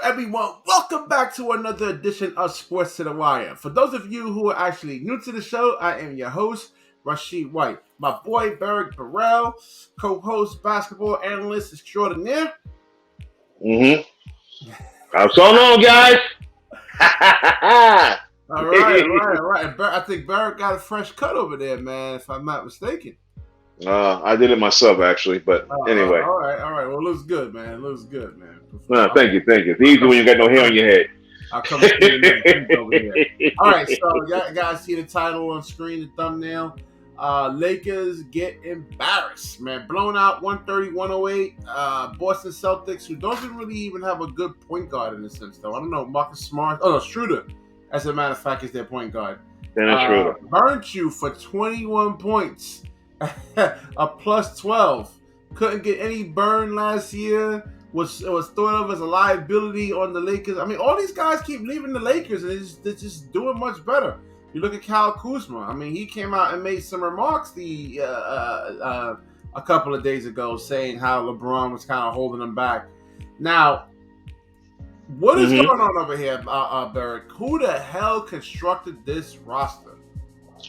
everyone? Welcome back to another edition of Sports to the Wire. For those of you who are actually new to the show, I am your host, Rashid White. My boy, Beric Burrell, co-host, basketball analyst extraordinaire. What's going on, guys? All right. I think Beric got a fresh cut over there, man, if I'm not mistaken. I did it myself, actually, but anyway. All right. Well, it looks good, man. No, thank you. It's easy when you got no hair on your head. I'll come to you over here. All right, so you guys see the title on screen, the thumbnail. Lakers get embarrassed, man. Blown out 130-108. Boston Celtics, who doesn't really even have a good point guard in a sense, though. I don't know, Marcus Smart. Oh, no, Schroeder, as a matter of fact, is their point guard. Dennis Schroeder. Burnt you for 21 points. A plus 12. Couldn't get any burn last year. Was thought of as a liability on the Lakers. I mean, all these guys keep leaving the Lakers, and they're just doing much better. You look at Kyle Kuzma. I mean, he came out and made some remarks a couple of days ago, saying how LeBron was kind of holding him back. Now, what is going on over here, Beric? Who the hell constructed this roster?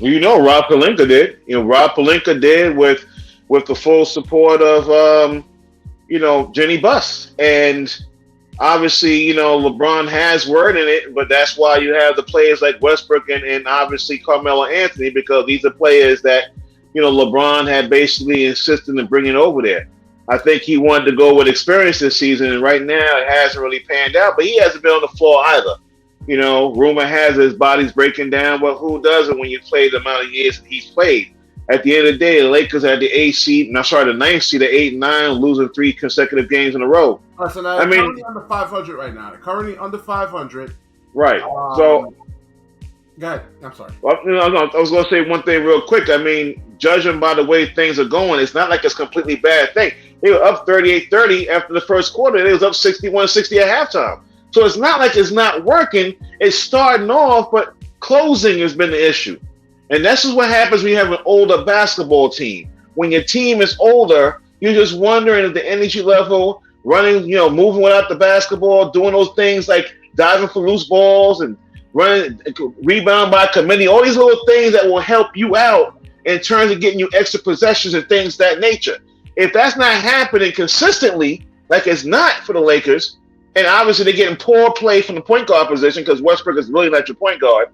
Well, Rob Pelinka did. Rob Pelinka did with the full support of Jenny Buss. And obviously, LeBron has word in it, but that's why you have the players like Westbrook and obviously Carmelo Anthony, because these are players that, LeBron had basically insisted on bringing over there. I think he wanted to go with experience this season, and right now it hasn't really panned out, but he hasn't been on the floor either. Rumor has his body's breaking down. Well, who doesn't when you play the amount of years that he's played? At the end of the day, the Lakers had the 9th seed, the 8 and 9, losing 3 consecutive games in a row. So now they're currently under 500 right now. They're currently under 500. Right. So, go ahead. I'm sorry. Well, I was going to say one thing real quick. I mean, judging by the way things are going, it's not like it's a completely bad thing. They were up 38-30 after the first quarter. They was up 61-60 at halftime. So it's not like it's not working. It's starting off, but closing has been the issue. And this is what happens when you have an older basketball team. When your team is older, you're just wondering if the energy level, running, moving without the basketball, doing those things like diving for loose balls and running, rebound by committee, all these little things that will help you out in terms of getting you extra possessions and things of that nature. If that's not happening consistently, like it's not for the Lakers, and obviously they're getting poor play from the point guard position because Westbrook is really not your point guard,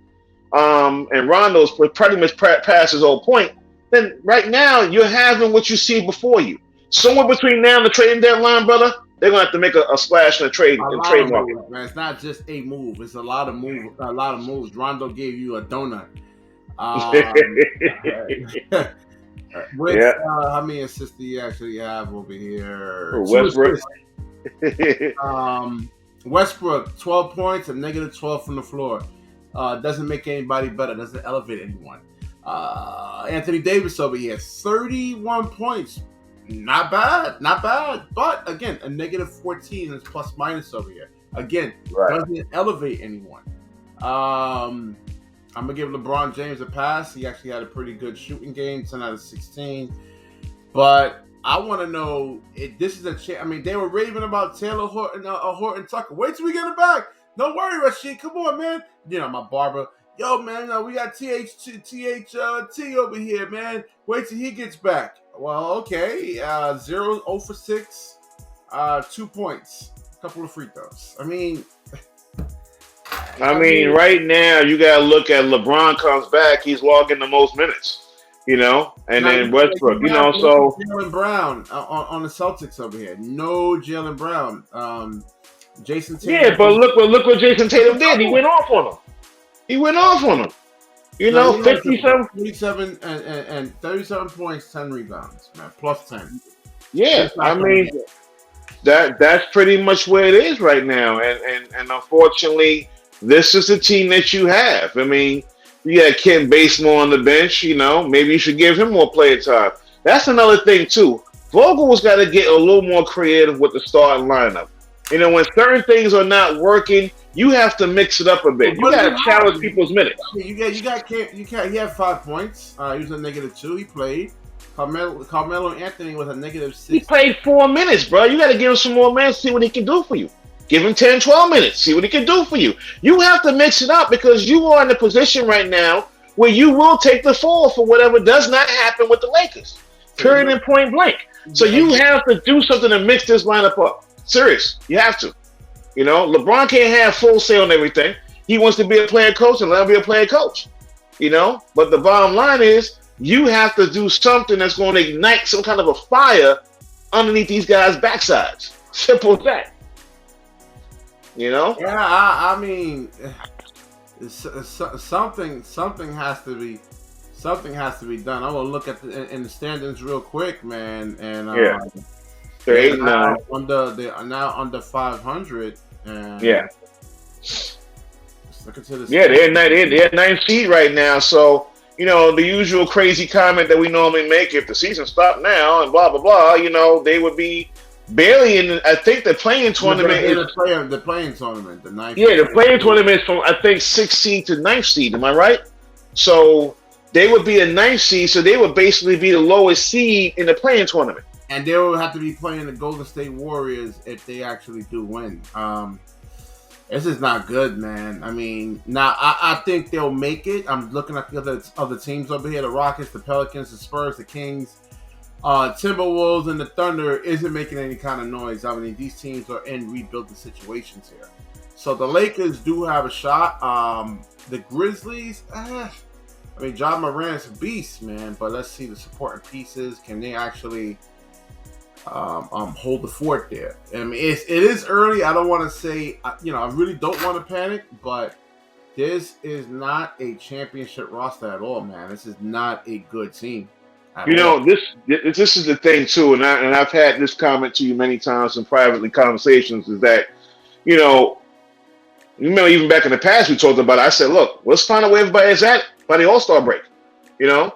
and Rondo's pretty much past his old point, then right now you're having what you see before you. Somewhere between now and the trading deadline, brother, they're gonna have to make a splash in the trade market. Moves, man. It's not just a move; it's a lot of moves. Rondo gave you a donut. How many assists do you actually have over here? Westbrook. Westbrook, 12 points and negative 12 from the floor. Doesn't make anybody better. Doesn't elevate anyone. Anthony Davis over here, 31 points. Not bad. But again, a negative 14 is plus minus over here. Again, doesn't elevate anyone. I'm gonna give LeBron James a pass. He actually had a pretty good shooting game, 10 out of 16. But I want to know if this is a chance. I mean, they were raving about Taylor Horton Tucker. Wait till we get it back. Don't worry, Rashid. Come on, man. My barber. Yo, man, we got THT over here, man. Wait till he gets back. Well, okay. 0 for 6. 2 points. A couple of free throws. I mean, right now you got to look at LeBron comes back. He's logging the most minutes. And then Westbrook, so Jaylen Brown on the Celtics over here. No Jaylen Brown. Jason Tatum. Yeah, but look what Jason Tatum did. He went off on him. 57 and 37 points, 10 rebounds, man, plus 10. Yeah, that's pretty much where it is right now. And unfortunately, this is the team that you have. I mean, you got Ken Basemore on the bench, maybe you should give him more player time. That's another thing, too. Vogel's got to get a little more creative with the starting lineup. When certain things are not working, you have to mix it up a bit. You got to challenge people's minutes. He had 5 points. He was a negative 2. He played. Carmelo Anthony was a negative 6. He played 4 minutes, bro. You got to give him some more minutes to see what he can do for you. Give him 10, 12 minutes. See what he can do for you. You have to mix it up because you are in a position right now where you will take the fall for whatever does not happen with the Lakers. Period and point blank. So you have to do something to mix this lineup up. Serious. You have to. You know, LeBron can't have full say on everything. He wants to be a player coach and let him be a player coach. You know, but the bottom line is you have to do something that's going to ignite some kind of a fire underneath these guys' backsides. Simple as that. You know? Yeah, I mean, something has to be done. I will look at in the standings real quick, man, and they're now under 500. And let's look into this. Yeah, they're ninth seed right now. So you know the usual crazy comment that we normally make: if the season stopped now and blah blah blah, you know they would be barely in. I think the playing tournament is the playing tournament, the ninth. Yeah, the playing tournament is from I think 6th seed to 9th seed. Am I right? So they would be a 9th seed, so they would basically be the lowest seed in the playing tournament. And they will have to be playing the Golden State Warriors if they actually do win. This is not good, man. I mean, now I think they'll make it. I'm looking at the other teams over here: the Rockets, the Pelicans, the Spurs, the Kings. Timberwolves and the Thunder isn't making any kind of noise. I mean, these teams are in rebuilding situations here. So the Lakers do have a shot. The Grizzlies, I mean, John Morant's a beast, man. But let's see the supporting pieces. Can they actually hold the fort there? I mean, it is early. I don't want to say, I really don't want to panic, but this is not a championship roster at all, man. This is not a good team. You know, this is the thing too, and I've had this comment to you many times in privately conversations, is that, you remember even back in the past we talked about it, I said, look, let's find out where everybody is at by the All-Star break, and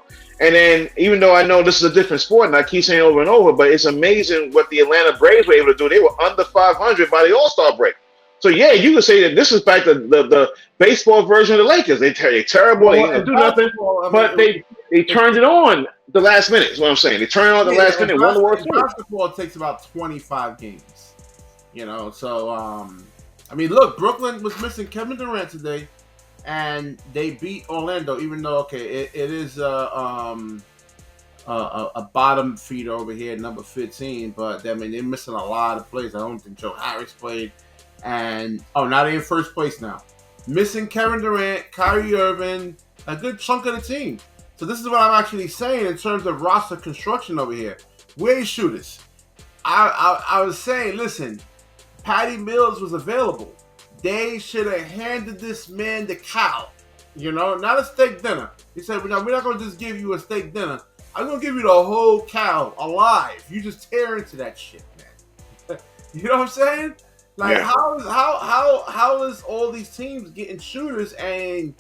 then even though I know this is a different sport and I keep saying over and over, but it's amazing what the Atlanta Braves were able to do. They were under 500 by the All-Star break. So yeah, you could say that this is like the baseball version of the Lakers. They're terrible, they didn't do nothing, but they turned it on the last minute. Is what I'm saying. They turned it on the last minute. Won the World Series. Basketball takes about 25 games. So I mean, look, Brooklyn was missing Kevin Durant today, and they beat Orlando. Even though it is a bottom feeder over here, number 15, but I mean they're missing a lot of players. I don't think Joe Harris played. And now they're in first place now. Missing Kevin Durant, Kyrie Irving, a good chunk of the team. So this is what I'm actually saying in terms of roster construction over here. Where's shooters? I was saying, listen, Patty Mills was available. They should have handed this man the cow. Not a steak dinner. He said, we're not going to just give you a steak dinner. I'm going to give you the whole cow alive. You just tear into that shit, man. You know what I'm saying? Like, yeah. How is all these teams getting shooters? And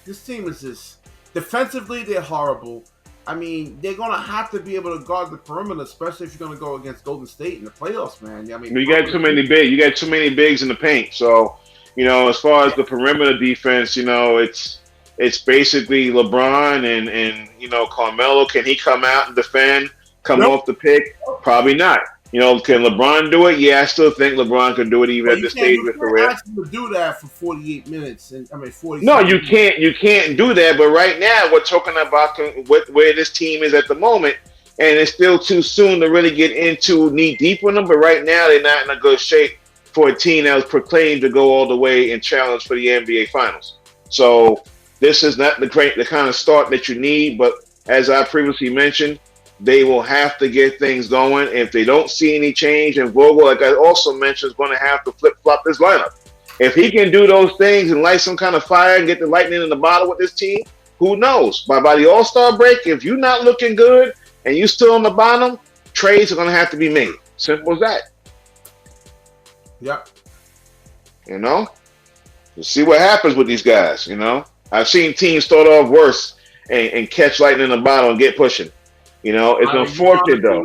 this team is just defensively they're horrible. I mean, they're gonna have to be able to guard the perimeter, especially if you're gonna go against Golden State in the playoffs, man. I mean, you got too many bigs. You got too many bigs in the paint. So, as far as the perimeter defense, it's basically LeBron and Carmelo. Can he come out and defend? Come off the pick? Probably not. Can LeBron do it? Yeah, I still think LeBron can do it even at this stage of his career. You can't ask him to do that for 48 minutes. 40. No, you can't. You can't do that. But right now, we're talking about where this team is at the moment, and it's still too soon to really get into knee deep with them. But right now, they're not in a good shape for a team that was proclaimed to go all the way and challenge for the NBA Finals. So this is not the kind of start that you need. But as I previously mentioned, they will have to get things going. If they don't see any change, and Vogel, like I also mentioned, is going to have to flip-flop this lineup. If he can do those things and light some kind of fire and get the lightning in the bottle with this team, who knows? By the All-Star break, if you're not looking good and you're still on the bottom, trades are going to have to be made. Simple as that. Yep. We'll see what happens with these guys, I've seen teams start off worse and catch lightning in the bottle and get pushing. It's unfortunate though.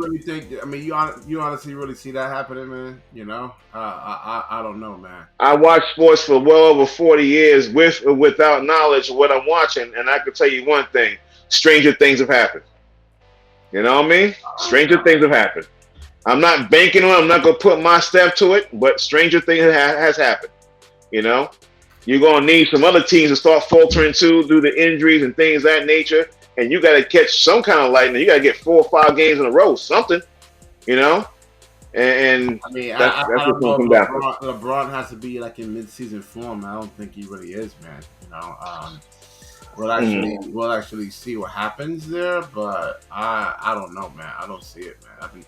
You honestly really see that happening, man? I don't know, man. I watched sports for well over 40 years with or without knowledge of what I'm watching, and I can tell you one thing: stranger things have happened. You know what I mean? Stranger things have happened. I'm not banking on it. I'm not going to put my step to it, but stranger things has happened. You know, you're going to need some other teams to start faltering too due to injuries and things of that nature. And you got to catch some kind of lightning. You got to get 4 or 5 games in a row, something, you know? And I mean, that's I what's don't going know to if come down to. LeBron has to be like in mid-season form. I don't think he really is, man. You know, we'll actually see what happens there, but I don't know, man. I don't see it, man. I've been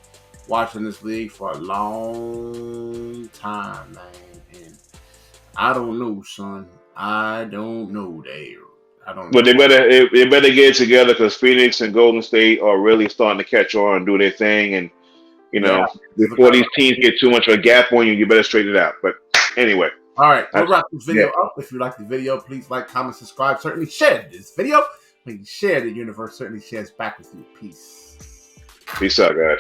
watching this league for a long time, man, and I don't know, son. I don't know, Dave. I don't But know. they better get it together because Phoenix and Golden State are really starting to catch on and do their thing. And, you Yeah, know, just look before at these teams get too much of a gap on you, you better straighten it out. But anyway, all right, we'll that's, wrap this yeah. video up. If you like the video, please like, comment, subscribe. Certainly share this video. Please share. The universe certainly shares back with you. Peace. Peace out, guys.